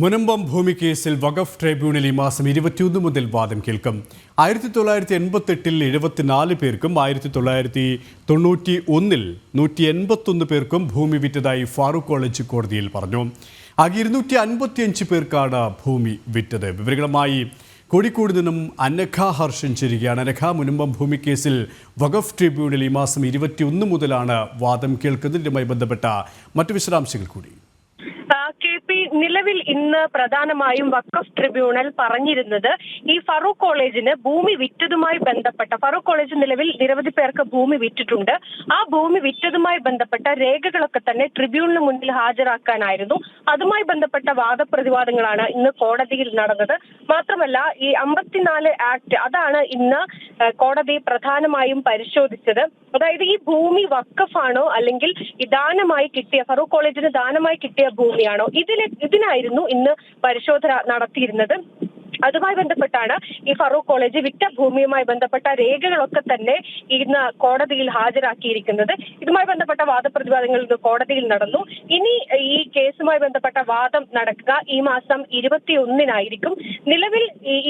മുനമ്പം ഭൂമി കേസിൽ വഖഫ് ട്രൈബ്യൂണൽ ഈ മാസം 21 മുതൽ വാദം കേൾക്കും. 1988-ൽ 74 പേർക്കും 1991-ൽ 181 പേർക്കും ഭൂമി വിറ്റതായി ഫാറൂഖ് കോളേജ് കോടതിയിൽ പറഞ്ഞു. ആകെ 255 പേർക്കാണ് ഭൂമി വിറ്റത്. വിവരങ്ങളുമായി കോഴിക്കോട് നിന്നും അനഘ ഹർഷൻ ചേരുകയാണ്. അനഘ, മുനമ്പം ഭൂമി കേസിൽ വഖഫ് ട്രൈബ്യൂണൽ ഈ മാസം 21 മുതലാണ് വാദം കേൾക്കുന്നതിനുമായി ബന്ധപ്പെട്ട മറ്റു വിശദാംശങ്ങൾ കൂടി. നിലവിൽ ഇന്ന് പ്രധാനമായും വഖഫ് ട്രിബ്യൂണൽ പറഞ്ഞിരുന്നത് ഈ ഫറൂഖ് കോളേജിന് ഭൂമി വിറ്റതുമായി ബന്ധപ്പെട്ട ഫറൂഖ് കോളേജ് നിലവിൽ നിരവധി പേർക്ക് ഭൂമി വിറ്റിട്ടുണ്ട്. ആ ഭൂമി വിറ്റതുമായി ബന്ധപ്പെട്ട രേഖകളൊക്കെ തന്നെ ട്രിബ്യൂണലിന് മുന്നിൽ ഹാജരാക്കാനായിരുന്നു. അതുമായി ബന്ധപ്പെട്ട വാദപ്രതിവാദങ്ങളാണ് ഇന്ന് കോടതിയിൽ നടന്നത്. മാത്രമല്ല, ഈ 54 ആക്ട് അതാണ് ഇന്ന് കോടതി പ്രധാനമായും പരിശോധിച്ചത്. അതായത് ഈ ഭൂമി വഖഫാണോ അല്ലെങ്കിൽ ഈ ദാനമായി കിട്ടിയ ഫറൂഖ് കോളേജിന് ദാനമായി കിട്ടിയ ഭൂമിയാണോ, ഇതിനായിരുന്നു ഇന്ന് പരിശോധന നടത്തിയിരുന്നത്. അതുമായി ബന്ധപ്പെട്ടാണ് ഈ ഫറൂഖ് കോളേജ് വിറ്റ ഭൂമിയുമായി ബന്ധപ്പെട്ട രേഖകളൊക്കെ തന്നെ ഇന്ന് കോടതിയിൽ ഹാജരാക്കിയിരിക്കുന്നത്. ഇതുമായി ബന്ധപ്പെട്ട വാദപ്രതിവാദങ്ങൾ ഇന്ന് കോടതിയിൽ നടന്നു. ഇനി ഈ കേസുമായി ബന്ധപ്പെട്ട വാദം നടക്കുക ഈ മാസം 21-നായിരിക്കും. നിലവിൽ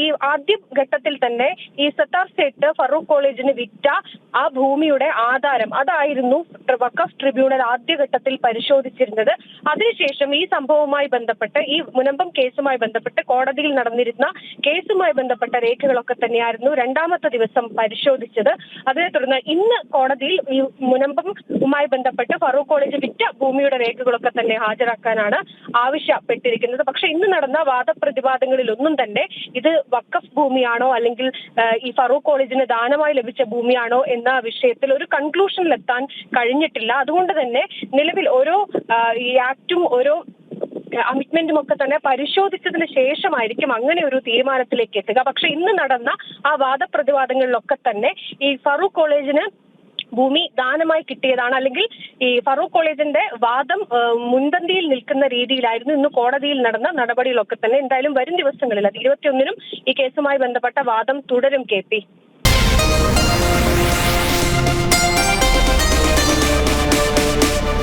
ഈ ആദ്യ ഘട്ടത്തിൽ തന്നെ ഈ സത്താർ സേട്ട് ഫറൂഖ് കോളേജിന് വിറ്റ ആ ഭൂമിയുടെ ആധാരം അതായിരുന്നു വഖഫ് ട്രിബ്യൂണൽ ആദ്യഘട്ടത്തിൽ പരിശോധിച്ചിരുന്നത്. അതിനുശേഷം ഈ സംഭവവുമായി ബന്ധപ്പെട്ട് ഈ മുനമ്പം കേസുമായി ബന്ധപ്പെട്ട് കോടതിയിൽ നടന്നിരുന്ന കേസുമായി ബന്ധപ്പെട്ട രേഖകളൊക്കെ തന്നെയായിരുന്നു രണ്ടാമത്തെ ദിവസം പരിശോധിച്ചത്. അതിനെ തുടർന്ന് ഇന്ന് കോടതിയിൽ ഈ മുനമ്പവുമായി ബന്ധപ്പെട്ട് ഫറൂഖ് കോളേജ് വിറ്റ ഭൂമിയുടെ രേഖകളൊക്കെ തന്നെ ഹാജരാക്കാനാണ് ആവശ്യപ്പെട്ടിരിക്കുന്നത്. പക്ഷെ ഇന്ന് നടന്ന വാദപ്രതിവാദങ്ങളിലൊന്നും തന്നെ ഇത് വഖഫ് ഭൂമിയാണോ അല്ലെങ്കിൽ ഈ ഫറൂഖ് കോളേജിന് ദാനമായി ലഭിച്ച ഭൂമിയാണോ എന്ന വിഷയത്തിൽ ഒരു കൺക്ലൂഷനിലെത്താൻ കഴിഞ്ഞിട്ടില്ല. അതുകൊണ്ട് തന്നെ നിലവിൽ ഓരോ ഈ ആക്ടും ഓരോ കമ്മിറ്റ്മെന്റും ഒക്കെ തന്നെ പരിശോധിച്ചതിന് ശേഷമായിരിക്കും അങ്ങനെ ഒരു തീരുമാനത്തിലേക്ക് എത്തുക. പക്ഷെ ഇന്ന് നടന്ന ആ വാദപ്രതിവാദങ്ങളിലൊക്കെ തന്നെ ഈ ഫറൂഖ് കോളേജിന് ഭൂമി ദാനമായി കിട്ടിയതാണ് അല്ലെങ്കിൽ ഈ ഫറൂഖ് കോളേജിന്റെ വാദം മുൻപന്തിയിൽ നിൽക്കുന്ന രീതിയിലായിരുന്നു ഇന്ന് കോടതിയിൽ നടന്ന നടപടികളൊക്കെ തന്നെ. എന്തായാലും വരും ദിവസങ്ങളിൽ 21-നും ഈ കേസുമായി ബന്ധപ്പെട്ട വാദം തുടരും. KP